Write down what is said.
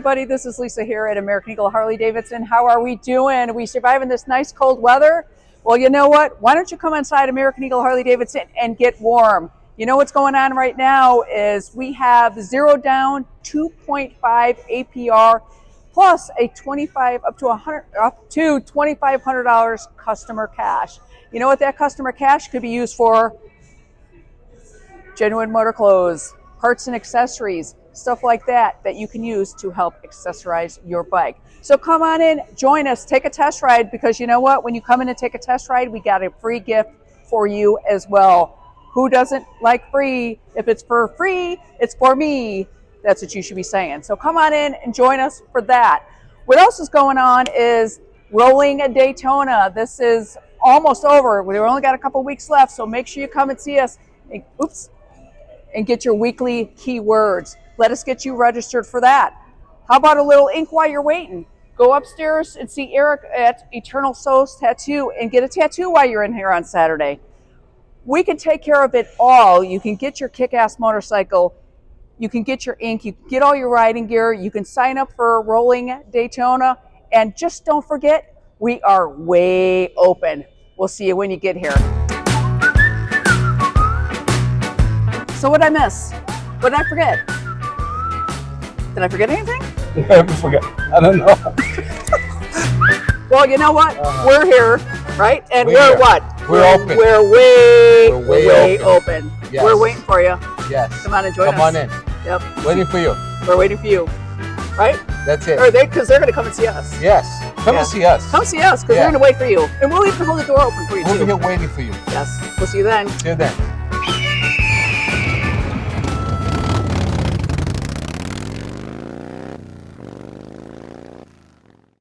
everybody, this is Lisa here at American Eagle Harley-Davidson. How are we doing? Are we surviving this nice cold weather? Well, you know what? Why don't you come inside American Eagle Harley-Davidson and get warm? You know what's going on right now is we have 0 down, 2.5 APR, plus a up to $2,500 customer cash. You know what that customer cash could be used for? Genuine motor clothes, parts and accessories, stuff like that you can use to help accessorize your bike. So come on in, join us, take a test ride, because you know what? When you come in and take a test ride, we got a free gift for you as well. Who doesn't like free? If it's for free, it's for me. That's what you should be saying. So come on in and join us for that. What else is going on is Rolling a Daytona. This is almost over. We've only got a couple weeks left, so make sure you come and see us. And get your weekly keywords. Let us get you registered for that. How about a little ink while you're waiting? Go upstairs and see Eric at Eternal Souls Tattoo and get a tattoo while you're in here on Saturday. We can take care of it all. You can get your kick-ass motorcycle. You can get your ink. You can get all your riding gear. You can sign up for Rolling Daytona. And just don't forget, we are way open. We'll see you when you get here. So what did I miss? What did I forget? Did I forget anything? I forget. I don't know. Well, you know what? We're here, right? And we're what? We're open. We're way open. Yes. We're waiting for you. Yes. Come on and join us. Come on in. Yep. Waiting for you. We're waiting for you. Right? That's it. Or because they're going to come and see us. Yes. Come and see us. Come see us because they're going to wait for you. And we'll even hold the door open for you We'll too. be here waiting for you. Yes. We'll see you then. See you then.